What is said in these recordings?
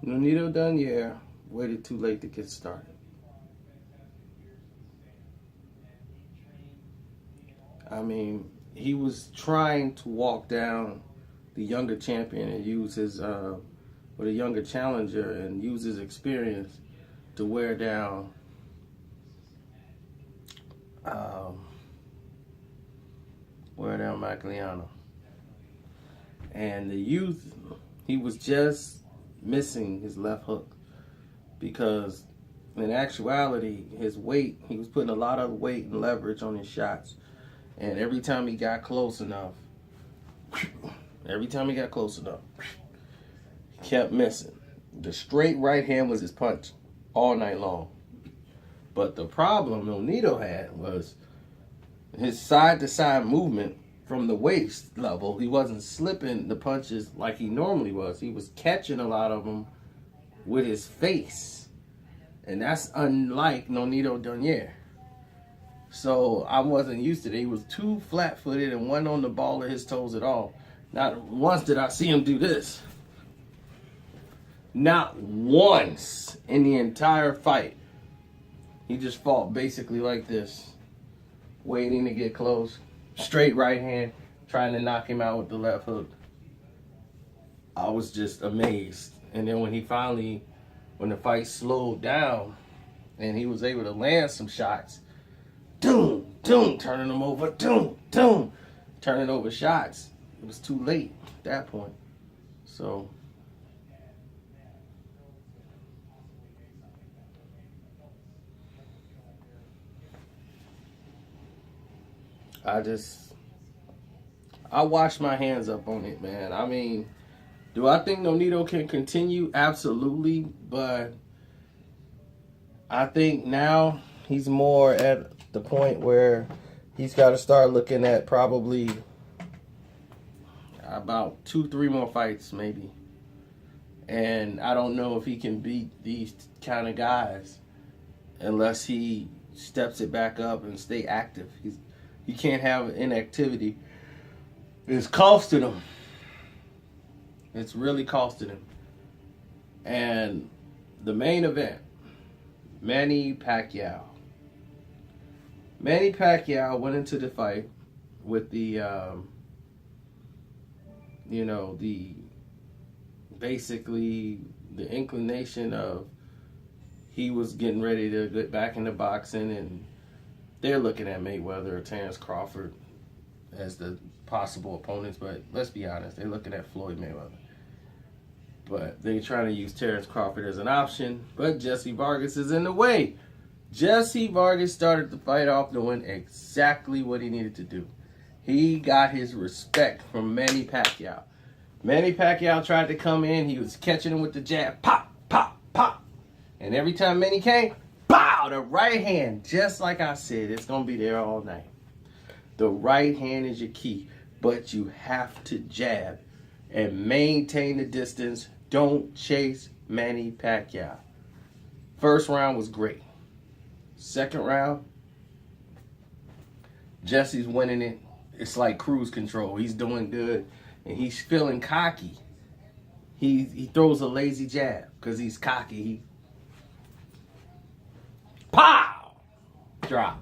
Nonito Dunier waited too late to get started. I mean, he was trying to walk down the younger champion and use his, or the younger challenger and use his experience to wear down Pacquiao. And the youth, he was just missing his left hook because in actuality, his weight, he was putting a lot of weight and leverage on his shots. And every time he got close enough, he kept missing. The straight right hand was his punch all night long. But the problem Nonito had was his side-to-side movement from the waist level. He wasn't slipping the punches like he normally was. He was catching a lot of them with his face. And that's unlike Nonito Dunier. So I wasn't used to it. He was too flat-footed and wasn't on the ball of his toes at all. Not once did I see him do this. Not once in the entire fight. He just fought basically like this, waiting to get close. Straight right hand, trying to knock him out with the left hook. I was just amazed. And then when the fight slowed down and he was able to land some shots, turning them over, turning over shots. It was too late at that point. So I washed my hands up on it, man. I mean, do I think Nonito can continue? Absolutely, but I think now he's more at the point where he's got to start looking at probably about 2-3 more fights maybe. And I don't know if he can beat these kind of guys unless he steps it back up and stay active. He can't have inactivity. It's costing him. It's really costing him. And the main event, Manny Pacquiao. Manny Pacquiao went into the fight with the basically the inclination of he was getting ready to get back into boxing, and they're looking at Mayweather or Terrence Crawford as the possible opponents, but let's be honest, they're looking at Floyd Mayweather. But they're trying to use Terrence Crawford as an option, but Jesse Vargas is in the way. Jesse Vargas started the fight off doing exactly what he needed to do. He got his respect from Manny Pacquiao. Manny Pacquiao tried to come in. He was catching him with the jab. Pop, pop, pop. And every time Manny came, pow, the right hand. Just like I said, it's going to be there all night. The right hand is your key. But you have to jab and maintain the distance. Don't chase Manny Pacquiao. First round was great. Second round, Jesse's winning it. It's like cruise control. He's doing good, and he's feeling cocky. He throws a lazy jab because he's cocky. Pow! Drop.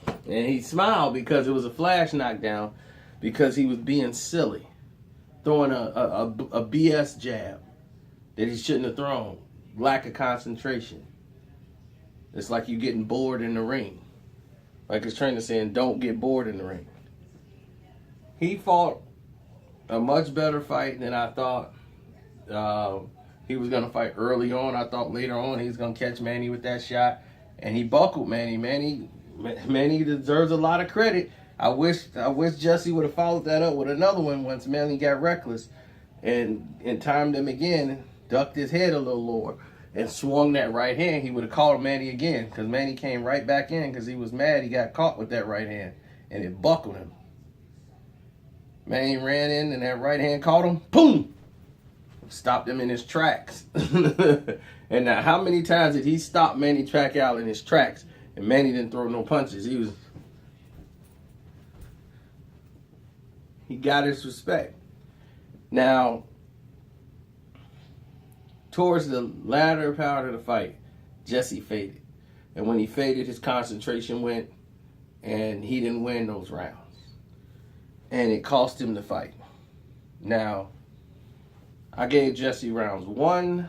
And he smiled because it was a flash knockdown because he was being silly. Throwing a BS jab that he shouldn't have thrown. Lack of concentration. It's like you getting bored in the ring. Like his trainer saying, don't get bored in the ring. He fought a much better fight than I thought he was going to fight early on. I thought later on he was going to catch Manny with that shot. And he buckled Manny. Manny deserves a lot of credit. I wish Jesse would have followed that up with another one once Manny got reckless and timed him again, ducked his head a little lower, and swung that right hand. He would have called Manny again because Manny came right back in because he was mad he got caught with that right hand, and it buckled him. Manny ran in, and that right hand caught him. Boom! Stopped him in his tracks. And now, how many times did he stop Manny Pacquiao in his tracks, and Manny didn't throw no punches? He got his respect. Now, Towards the latter part of the fight, Jesse faded. And when he faded, his concentration went, and he didn't win those rounds. And it cost him the fight. Now, I gave Jesse rounds 1,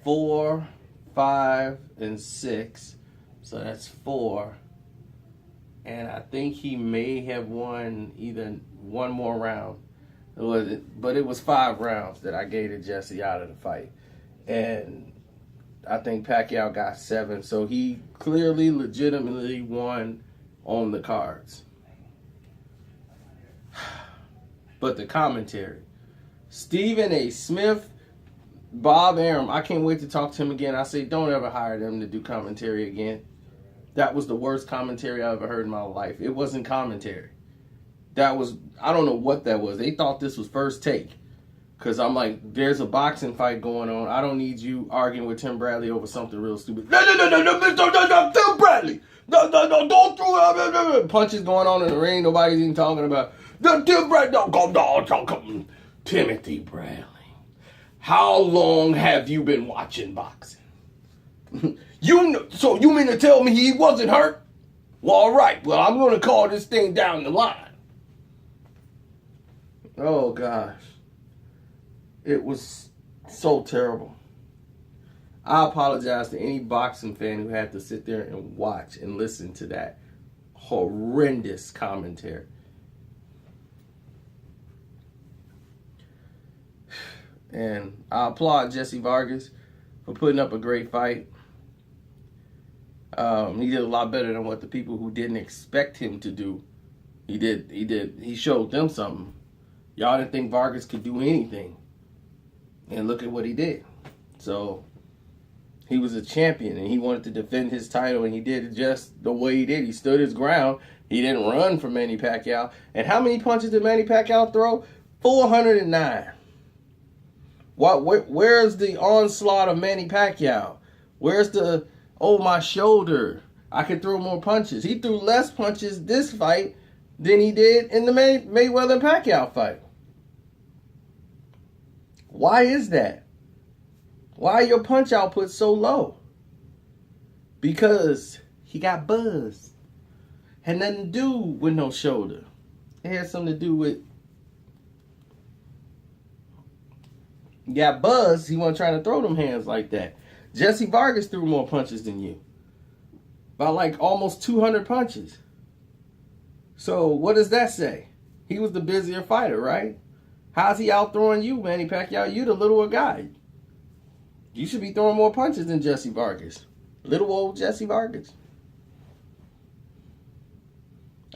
4, 5, and 6. So that's 4. And I think he may have won either one more round. But it was 5 rounds that I gave to Jesse out of the fight. And I think Pacquiao got 7. So he clearly, legitimately won on the cards. But the commentary. Stephen A. Smith, Bob Arum, I can't wait to talk to him again. I say don't ever hire them to do commentary again. That was the worst commentary I ever heard in my life. It wasn't commentary. That was, I don't know what that was. They thought this was First Take. Because I'm like, there's a boxing fight going on. I don't need you arguing with Tim Bradley over something real stupid. No, Tim Bradley. No, don't throw punches going on in the ring. Nobody's even talking about. Tim Bradley. No. Timothy Bradley. How long have you been watching boxing? So you mean to tell me he wasn't hurt? Well, all right. Well, I'm going to call this thing down the line. Oh, gosh. It was so terrible. I apologize to any boxing fan who had to sit there and watch and listen to that horrendous commentary. And I applaud Jesse Vargas for putting up a great fight. He did a lot better than what the people who didn't expect him to do. He did. He showed them something. Y'all didn't think Vargas could do anything. And look at what he did. So, he was a champion, and he wanted to defend his title, and he did it just the way he did. He stood his ground. He didn't run from Manny Pacquiao. And how many punches did Manny Pacquiao throw? 409. Where's the onslaught of Manny Pacquiao? Where's the, oh, my shoulder, I could throw more punches? He threw less punches this fight than he did in the Mayweather-Pacquiao fight. Why is that? Why are your punch output so low? Because he got buzzed. Had nothing to do with no shoulder. It had something to do with, he got buzzed. He wasn't trying to throw them hands like that. Jesse Vargas threw more punches than you. By like almost 200 punches. So what does that say? He was the busier fighter, right? How's he out throwing you, Manny Pacquiao? You the littler guy. You should be throwing more punches than Jesse Vargas. Little old Jesse Vargas.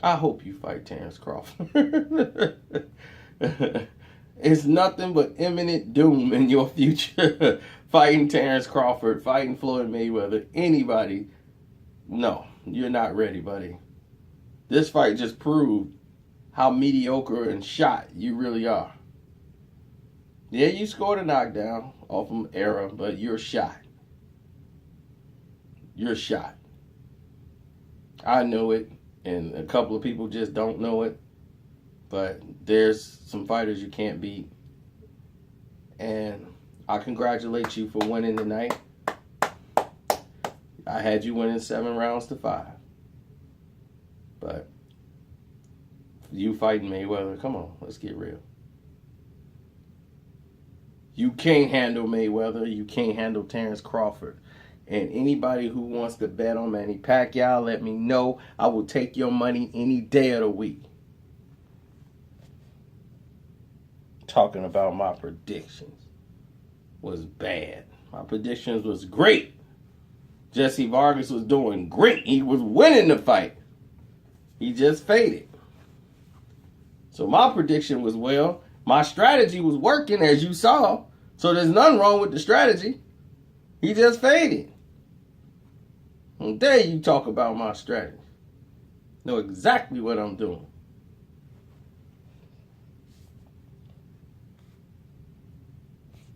I hope you fight Terrence Crawford. It's nothing but imminent doom in your future. Fighting Terrence Crawford, fighting Floyd Mayweather, anybody. No, you're not ready, buddy. This fight just proved how mediocre and shot you really are. Yeah, you scored a knockdown off of Era, but you're shot. You're shot. I know it, and a couple of people just don't know it. But there's some fighters you can't beat. And I congratulate you for winning tonight. I had you winning 7 rounds to 5. But you fighting Mayweather, come on, let's get real. You can't handle Mayweather. You can't handle Terrence Crawford. And anybody who wants to bet on Manny Pacquiao, let me know. I will take your money any day of the week. Talking about my predictions was bad. My predictions was great. Jesse Vargas was doing great. He was winning the fight. He just faded. So my prediction was, well, my strategy was working, as you saw. So there's nothing wrong with the strategy. He just faded. How dare you talk about my strategy? Know exactly what I'm doing.